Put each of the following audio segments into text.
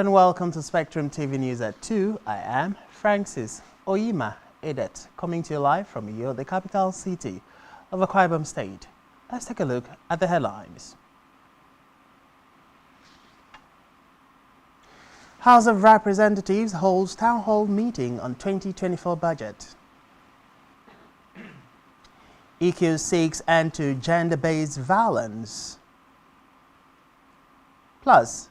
and welcome to SpectrumTv News at 2. I am Francis Oyima Edet, coming to you live from Iyo, the capital city of Akwa Ibom State. Let's take a look at the headlines. House of Representatives holds town hall meeting on 2024 budget. EQ seeks end to gender-based violence. Plus,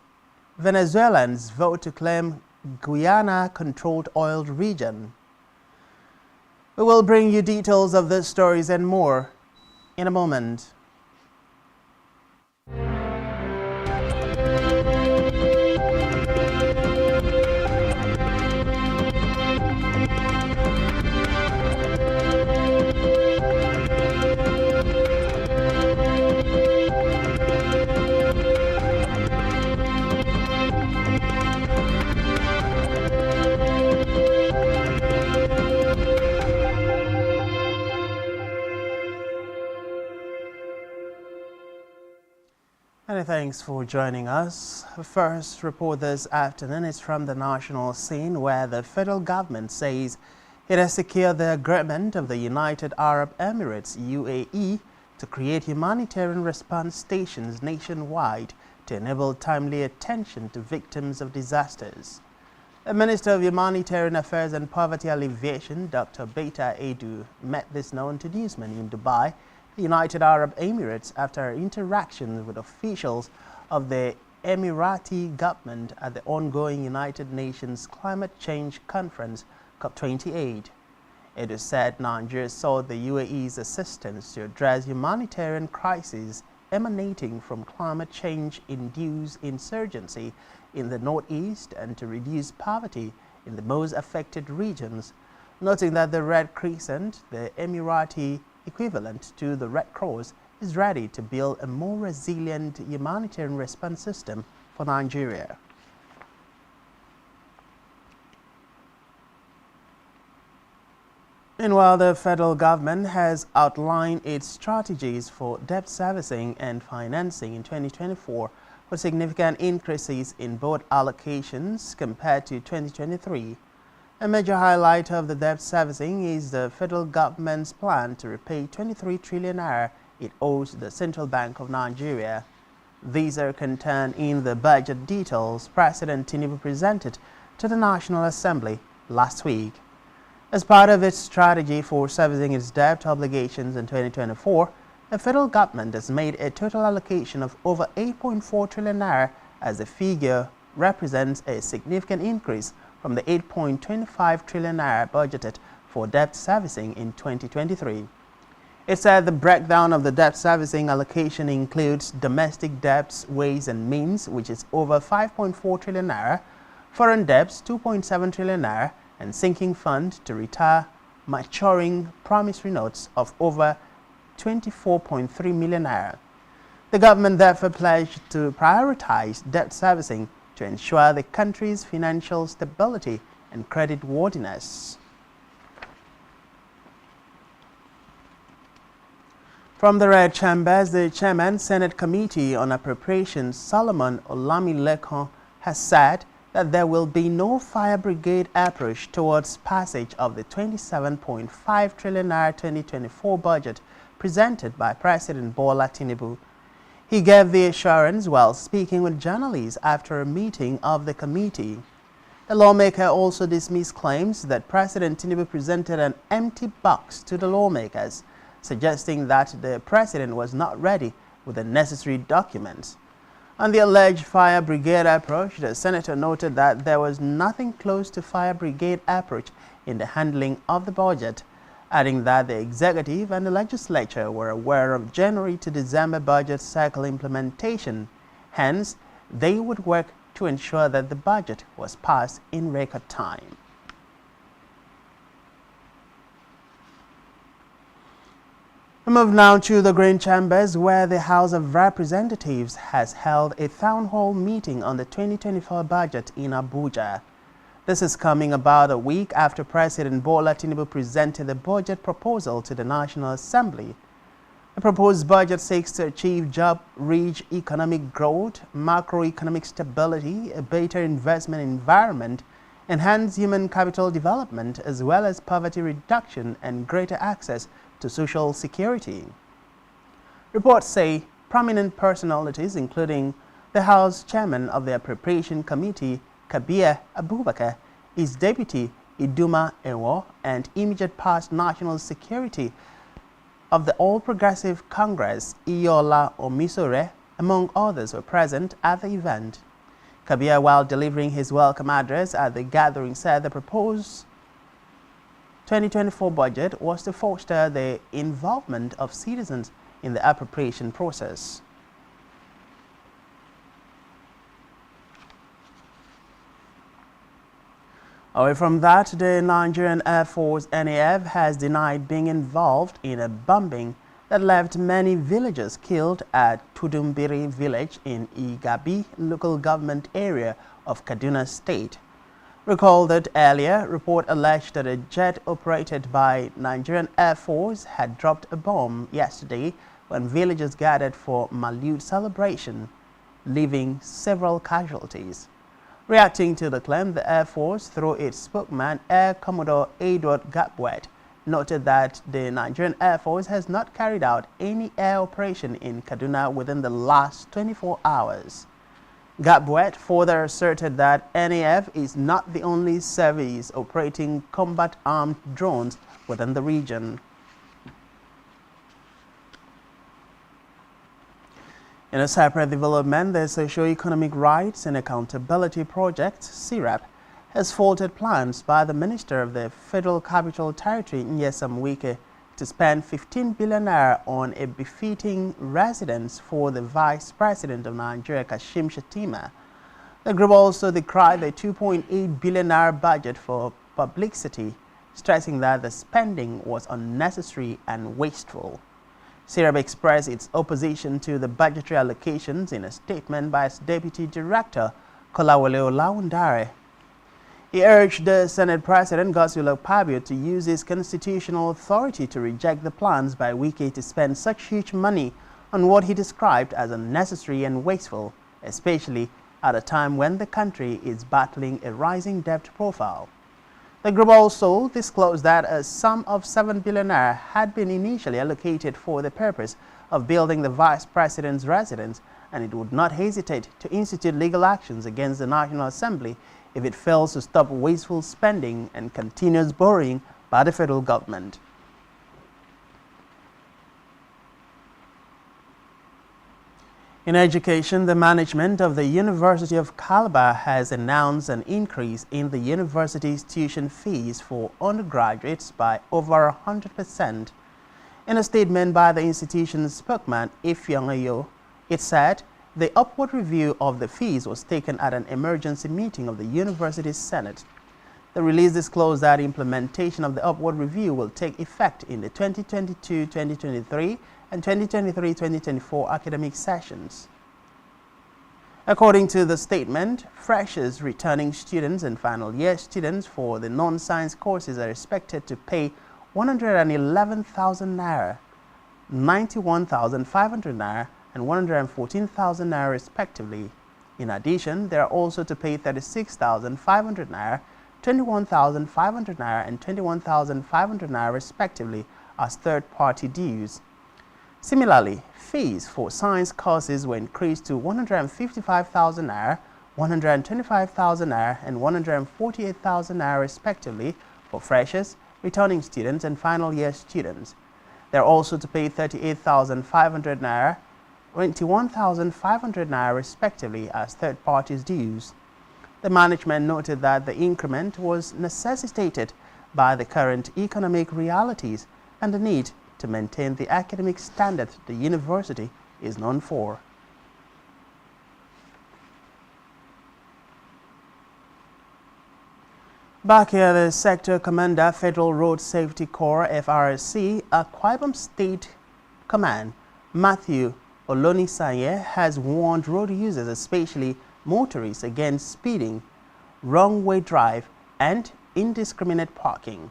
Venezuelans vote to claim Guyana-controlled oil region. We will bring you details of these stories and more in a moment. Many thanks for joining us. First report this afternoon is from the national scene, where the federal government says it has secured the agreement of the United Arab Emirates UAE to create humanitarian response stations nationwide to enable timely attention to victims of disasters. The Minister of Humanitarian Affairs and Poverty Alleviation, Dr. Beta Edu, met this known to newsmen in Dubai, the United Arab Emirates, after interactions with officials of the Emirati government at the ongoing United Nations Climate Change Conference, COP28. It is said Nigeria sought the UAE's assistance to address humanitarian crises emanating from climate change-induced insurgency in the northeast and to reduce poverty in the most affected regions, noting that the Red Crescent, the Emirati equivalent to the Red Cross, is ready to build a more resilient humanitarian response system for Nigeria. Meanwhile, the federal government has outlined its strategies for debt servicing and financing in 2024 with significant increases in both allocations compared to 2023. A major highlight of the debt servicing is the federal government's plan to repay 23 trillion naira it owes the Central Bank of Nigeria. These are contained in the budget details President Tinubu presented to the National Assembly last week. As part of its strategy for servicing its debt obligations in 2024, the federal government has made a total allocation of over 8.4 trillion naira, as the figure represents a significant increase from the 8.25 trillion naira budgeted for debt servicing in 2023. It said the breakdown of the debt servicing allocation includes domestic debts, ways and means, which is over 5.4 trillion naira, foreign debts 2.7 trillion naira, and sinking fund to retire maturing promissory notes of over 24.3 million naira. The government therefore pledged to prioritize debt servicing to ensure the country's financial stability and creditworthiness. From the Red Chambers, the Chairman, Senate Committee on Appropriations, Solomon Olamilekan, has said that there will be no fire brigade approach towards passage of the 27.5 trillion naira 2024 budget presented by President Bola Tinubu. He gave the assurance while speaking with journalists after a meeting of the committee. The lawmaker also dismissed claims that President Tinubu presented an empty box to the lawmakers, suggesting that the president was not ready with the necessary documents. On the alleged fire brigade approach, the senator noted that there was nothing close to fire brigade approach in the handling of the budget, adding that the executive and the legislature were aware of January to December budget cycle implementation. Hence, they would work to ensure that the budget was passed in record time. We move now to the Green Chambers, where the House of Representatives has held a town hall meeting on the 2024 budget in Abuja. This is coming about a week after President Bola Tinubu presented the budget proposal to the National Assembly. The proposed budget seeks to achieve job-rich economic growth, macroeconomic stability, a better investment environment, enhance human capital development, as well as poverty reduction and greater access to social security. Reports say prominent personalities, including the House Chairman of the Appropriation Committee, Kabir Abubakar, his deputy, Iduma Ewo, and immediate past National Security of the All Progressive Congress, Iola Omisore, among others, were present at the event. Kabir, while delivering his welcome address at the gathering, said the proposed 2024 budget was to foster the involvement of citizens in the appropriation process. Away from that, the Nigerian Air Force NAF has denied being involved in a bombing that left many villagers killed at Tudumbiri village in Igabi local government area of Kaduna State. Recall that earlier, report alleged that a jet operated by Nigerian Air Force had dropped a bomb yesterday when villagers gathered for Maulud celebration, leaving several casualties. Reacting to the claim, the Air Force, through its spokesman, Air Commodore Edward Gabwet, noted that the Nigerian Air Force has not carried out any air operation in Kaduna within the last 24 hours. Gabwet further asserted that NAF is not the only service operating combat armed drones within the region. In a separate development, the Socio-Economic Rights and Accountability Project, (SERAP), has faulted plans by the Minister of the Federal Capital Territory, Nyesom Wike, to spend 15 billion naira on a befitting residence for the Vice President of Nigeria, Kashim Shettima. The group also decried the 2.8 billion naira budget for publicity, stressing that the spending was unnecessary and wasteful. SERAP expressed its opposition to the budgetary allocations in a statement by its Deputy Director, Kolawole Olawundare. He urged the Senate President, Godswill Akpabio, to use his constitutional authority to reject the plans by Wike to spend such huge money on what he described as unnecessary and wasteful, especially at a time when the country is battling a rising debt profile. The group also disclosed that a sum of 7 billion naira had been initially allocated for the purpose of building the Vice President's residence, and it would not hesitate to institute legal actions against the National Assembly if it fails to stop wasteful spending and continuous borrowing by the federal government. In education, the management of the University of Calabar has announced an increase in the university's tuition fees for undergraduates by over 100%. In a statement by the institution's spokesman, Ifeanyi, it said the upward review of the fees was taken at an emergency meeting of the university's Senate. The release disclosed that implementation of the upward review will take effect in the 2022-2023 and 2023-2024 academic sessions. According to the statement, freshers, returning students, and final year students for the non-science courses are expected to pay 111,000 naira, 91,500 naira, and 114,000 naira respectively. In addition, they are also to pay 36,500 naira, 21,500 naira, and 21,500 naira respectively as third-party dues. Similarly, fees for science courses were increased to 155,000 naira, 125,000 naira, and 148,000 naira respectively for freshers, returning students, and final year students. They are also to pay 38,500 naira, 21,500 naira respectively as third parties dues. The management noted that the increment was necessitated by the current economic realities and the need to maintain the academic standard the university is known for. Back here, the Sector Commander, Federal Road Safety Corps, FRSC, Akwa Ibom State Command, Matthew Olonisanye, has warned road users, especially motorists, against speeding, wrong-way drive, and indiscriminate parking.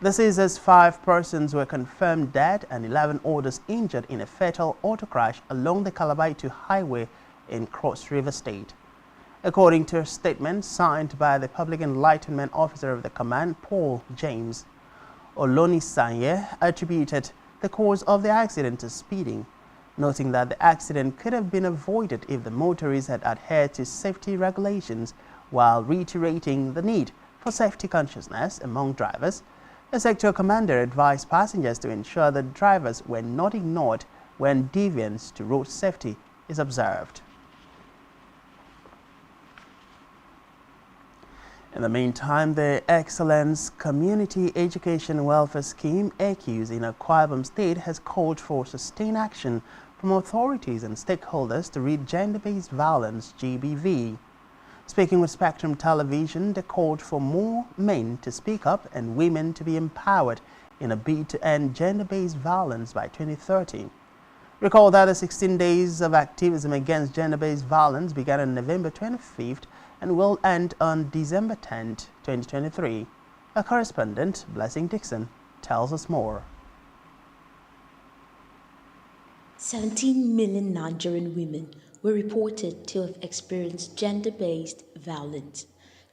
This is as 5 persons were confirmed dead and 11 others injured in a fatal auto crash along the Calabar Highway in Cross River State. According to a statement signed by the Public Enlightenment Officer of the command, Paul James, Olonisanye attributed the cause of the accident to speeding, noting that the accident could have been avoided if the motorists had adhered to safety regulations, while reiterating the need for safety consciousness among drivers. The sector commander advised passengers to ensure that drivers were not ignored when deviance to road safety is observed. In the meantime, the Excellence Community Education Welfare Scheme, ECUS, in Akwa Ibom State has called for sustained action from authorities and stakeholders to rid gender-based violence, GBV. Speaking with Spectrum Television, they called for more men to speak up and women to be empowered in a bid to end gender-based violence by 2030. Recall that the 16 days of activism against gender-based violence began on November 25th and will end on December 10, 2023. Our correspondent, Blessing Dixon, tells us more. 17 million Nigerian women were reported to have experienced gender-based violence.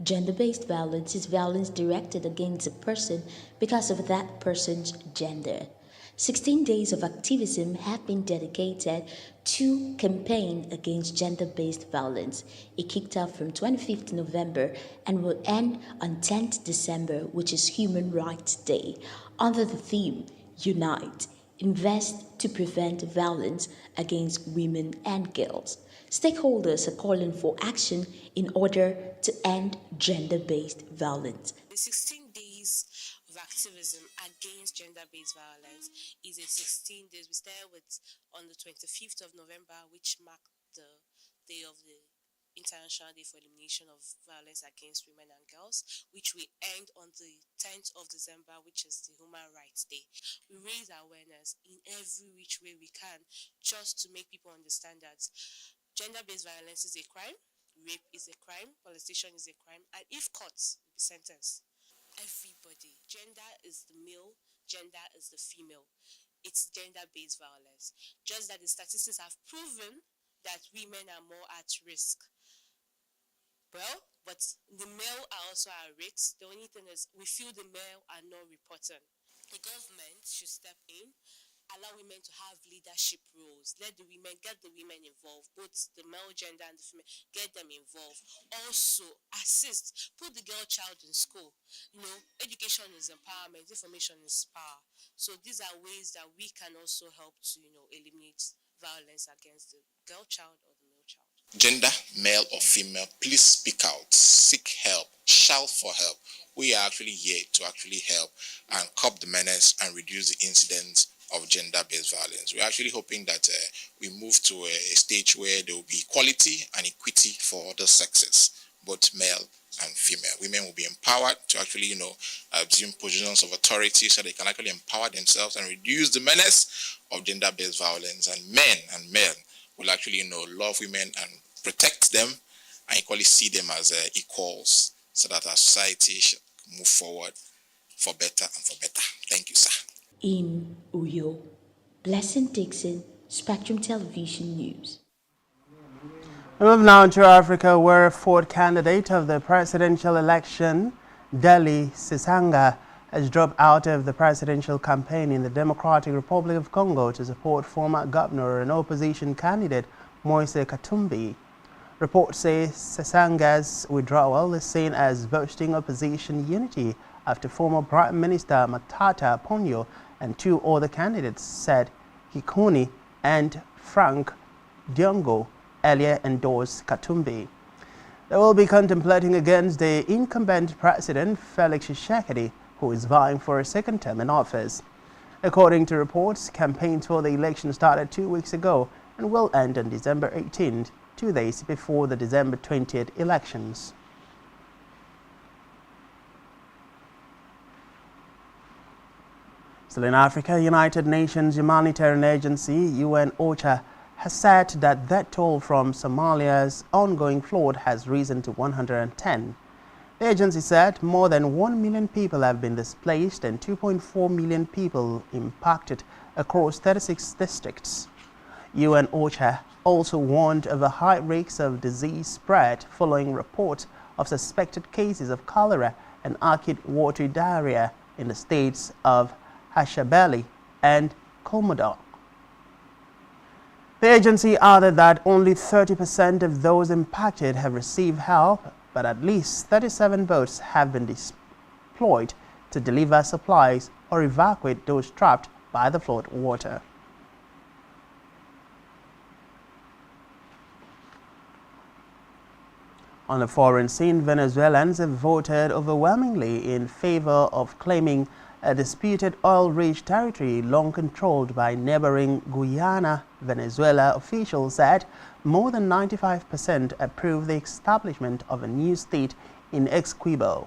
Gender-based violence is violence directed against a person because of that person's gender. 16 days of activism have been dedicated to campaign against gender-based violence. It kicked off from 25th November and will end on 10th December, which is Human Rights Day, under the theme, Unite, Invest to Prevent Violence Against Women and Girls. Stakeholders are calling for action in order to end gender-based violence. The 16 days of activism against gender-based violence is a 16 days. We started with on the 25th of November, which marked the day of the International Day for Elimination of Violence Against Women and Girls, which we end on the 10th of December, which is the Human Rights Day. We raise awareness in every which way we can, just to make people understand that gender-based violence is a crime, rape is a crime, molestation is a crime, and if caught, will be sentenced. Everybody, gender is the male, gender is the female. It's gender-based violence. Just that the statistics have proven that women are more at risk. Well, but the male are also at risk. The only thing is we feel the male are not reporting. The government should step in, allow women to have leadership roles. Let the women, get the women involved, both the male gender and the female, get them involved. Also, assist, put the girl child in school. You know, education is empowerment, information is power. So these are ways that we can also help to, eliminate violence against the girl child or the male child. Gender, male or female, please speak out, seek help, shout for help. We are actually here to actually help and curb the menace and reduce the incidence of gender-based violence. We're actually hoping that we move to a stage where there will be equality and equity for all the sexes, both male and female. Women will be empowered to actually, assume positions of authority so they can actually empower themselves and reduce the menace of gender-based violence. And men will actually, love women and protect them and equally see them as equals so that our society should move forward for better and for better. Thank you, sir. In Uyo, Blessing Dixon, Spectrum Television News. We move now to Africa, where a fourth candidate of the presidential election, Deli Sisanga, has dropped out of the presidential campaign in the Democratic Republic of Congo to support former governor and opposition candidate Moise Katumbi. Reports say Sisanga's withdrawal is seen as boosting opposition unity after former Prime Minister Matata Ponyo and two other candidates, said Hikuni and Frank Diongo, earlier endorsed Katumbi. They will be contemplating against the incumbent president Felix Tshisekedi, who is vying for a second term in office. According to reports, campaigns for the election started 2 weeks ago and will end on December 18th, 2 days before the December 20th elections. Still in Africa, United Nations Humanitarian Agency, UN OCHA, has said that death toll from Somalia's ongoing flood has risen to 110. The agency said more than 1 million people have been displaced and 2.4 million people impacted across 36 districts. UN OCHA also warned of the high risks of disease spread following reports of suspected cases of cholera and acute watery diarrhea in the states of Hashabeli and Comodo. The agency added that only 30% of those impacted have received help, but at least 37 boats have been deployed to deliver supplies or evacuate those trapped by the flood water. On the foreign scene, Venezuelans have voted overwhelmingly in favor of claiming a disputed oil-rich territory long controlled by neighboring Guyana. Venezuela officials said more than 95% approved the establishment of a new state in Essequibo.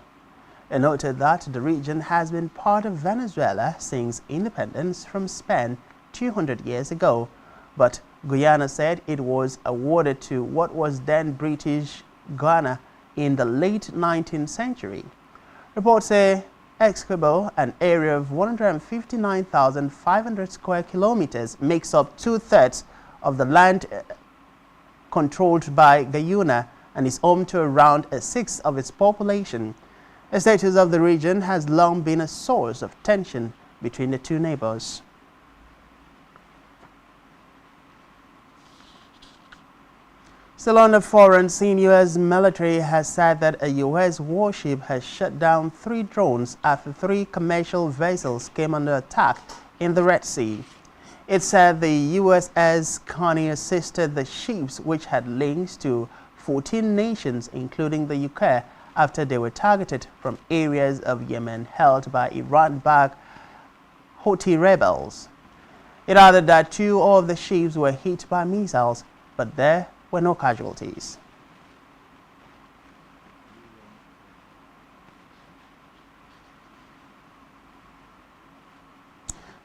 They noted that the region has been part of Venezuela since independence from Spain 200 years ago, but Guyana said it was awarded to what was then British Ghana in the late 19th century. Reports say Essequibo, an area of 159,500 square kilometers, makes up 2/3 of the land controlled by Guyana and is home to around a sixth of its population. The status of the region has long been a source of tension between the two neighbors. Still on the foreign scene, U.S. military has said that a U.S. warship has shot down 3 drones after 3 commercial vessels came under attack in the Red Sea. It said the USS Connie assisted the ships, which had links to 14 nations, including the UK, after they were targeted from areas of Yemen held by Iran-backed Houthi rebels. It added that 2 of the ships were hit by missiles, but there were no casualties.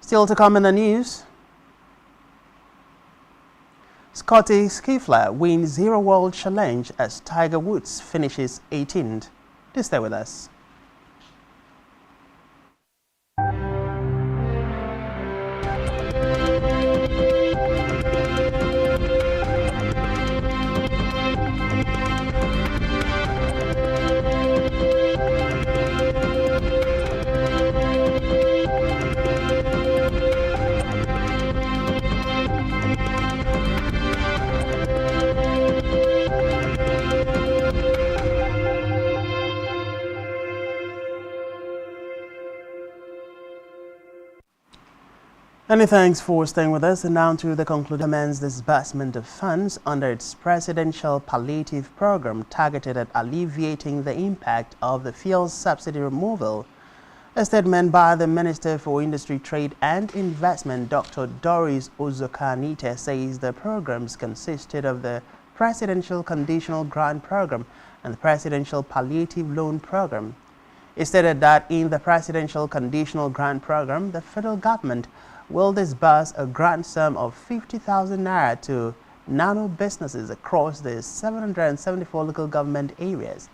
Still to come in the news, Scotty Scheffler wins Zero World Challenge as Tiger Woods finishes 18th. Please stay with us. Many thanks for staying with us, and now to the conclusion. Commence disbursement of funds under its presidential palliative program targeted at alleviating the impact of the fuel subsidy removal. A statement by the Minister for Industry, Trade and Investment, Dr. Doris Uzokanite, says the programs consisted of the Presidential Conditional Grant Program and the Presidential Palliative Loan Program. It stated that in the Presidential Conditional Grant Program, the federal government will disburse a grant sum of 50,000 naira to nano businesses across the 774 local government areas.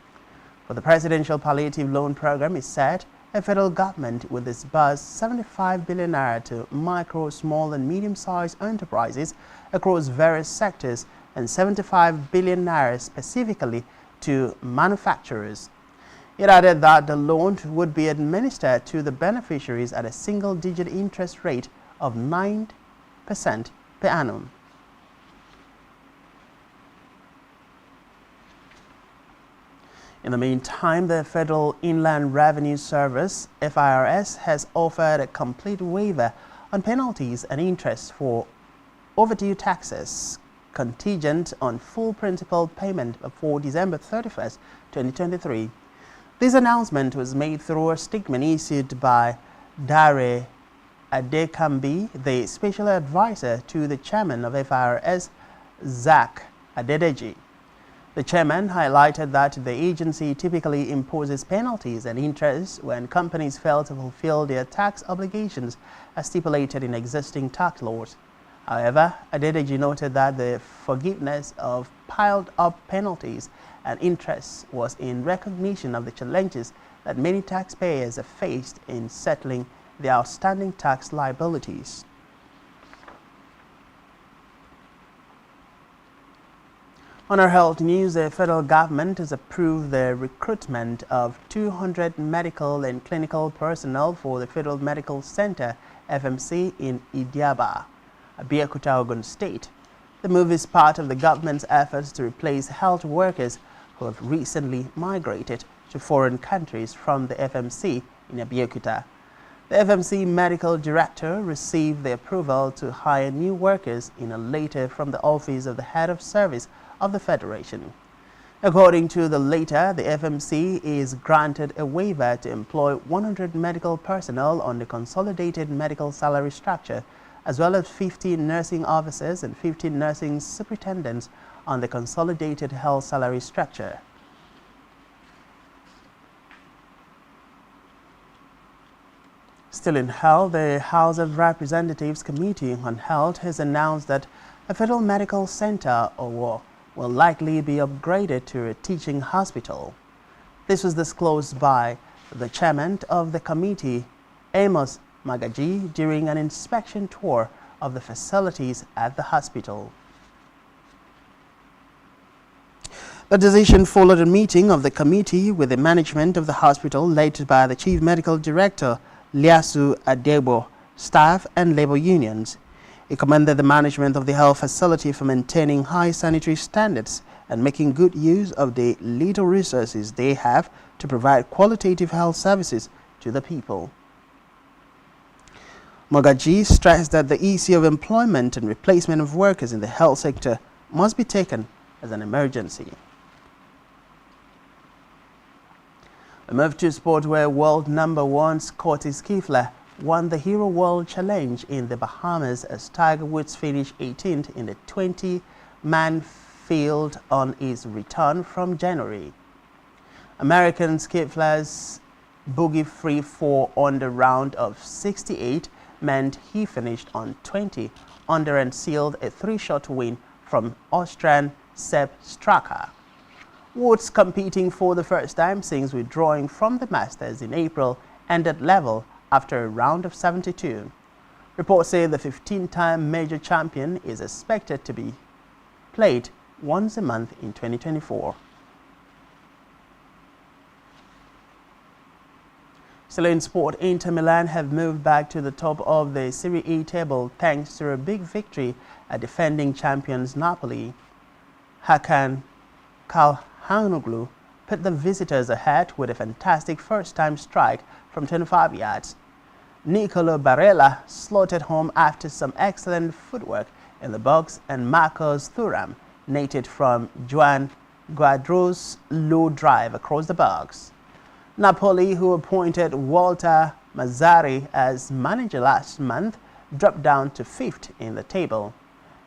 For the Presidential Palliative Loan Program, it said the federal government will disburse 75 billion naira to micro, small and medium-sized enterprises across various sectors and 75 billion naira specifically to manufacturers. It added that the loan would be administered to the beneficiaries at a single-digit interest rate of 9% per annum. In the meantime, the Federal Inland Revenue Service, FIRS, has offered a complete waiver on penalties and interest for overdue taxes contingent on full principal payment before December 31st, 2023. This announcement was made through a statement issued by Dare Adekambi, the special advisor to the chairman of FIRS, Zach Adedeji. The chairman highlighted that the agency typically imposes penalties and interest when companies fail to fulfill their tax obligations as stipulated in existing tax laws. However, Adedeji noted that the forgiveness of piled-up penalties and interest was in recognition of the challenges that many taxpayers have faced in settling their outstanding tax liabilities. On our health news, the federal government has approved the recruitment of 200 medical and clinical personnel for the Federal Medical Center, FMC, in Idiaba, Abeokuta, Ogun State. The move is part of the government's efforts to replace health workers who have recently migrated to foreign countries from the FMC in Abeokuta. The FMC medical director received the approval to hire new workers in a letter from the office of the head of service of the Federation. According to the letter, the FMC is granted a waiver to employ 100 medical personnel on the consolidated medical salary structure, as well as 15 nursing officers and 15 nursing superintendents on the consolidated health salary structure. Still in health, the House of Representatives Committee on Health has announced that a federal medical center or will likely be upgraded to a teaching hospital. This was disclosed by the chairman of the committee, Amos Magaji, during an inspection tour of the facilities at the hospital. The decision followed a meeting of the committee with the management of the hospital led by the Chief Medical Director, Liasu Adebo, staff and labor unions. He commended the management of the health facility for maintaining high sanitary standards and making good use of the little resources they have to provide qualitative health services to the people. Mogaji stressed that the issue of employment and replacement of workers in the health sector must be taken as an emergency. A move to sport where world number one Scotty Scheffler won the Hero World Challenge in the Bahamas as Tiger Woods finished 18th in the 20-man field on his return from January. American Scheffler's bogey-free 4-under round of 68 meant he finished on 20 under and sealed a 3-shot win from Austrian Sepp Straka. Woods, competing for the first time since withdrawing from the Masters in April, ended level after a round of 72. Reports say the 15-time major champion is expected to be played once a month in 2024. Still in sport, Inter Milan have moved back to the top of the Serie A table thanks to a big victory at defending champions Napoli. Hakan Calhanoglu put the visitors ahead with a fantastic first-time strike from 25 yards. Nicolo Barella slotted home after some excellent footwork in the box, and Marcos Thuram netted from Juan Guaidó's low drive across the box. Napoli, who appointed Walter Mazzarri as manager last month, dropped down to 5th in the table.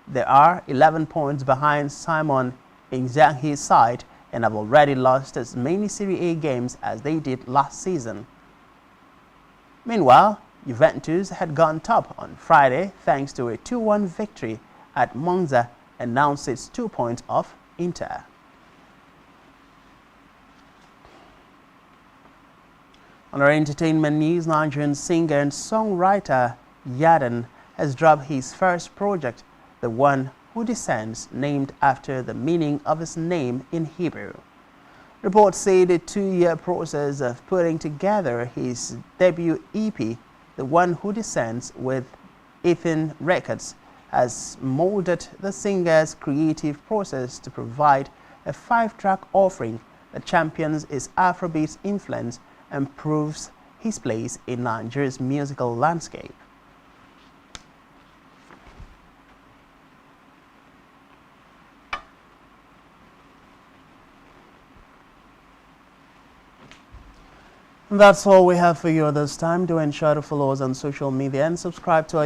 They are 11 points behind Simon Inzaghi's side and have already lost as many Serie A games as they did last season. Meanwhile, Juventus had gone top on Friday thanks to a 2-1 victory at Monza and now sits 2 points off Inter. On our entertainment news, Nigerian singer and songwriter Yadan has dropped his first project, The One Who Descends, named after the meaning of his name in Hebrew. Reports say the 2-year process of putting together his debut EP, The One Who Descends, with Ethan Records, has molded the singer's creative process to provide a 5-track offering that champions his Afrobeat influence and proves his place in Nigeria's musical landscape. And that's all we have for you at this time. Do ensure to follow us on social media and subscribe to our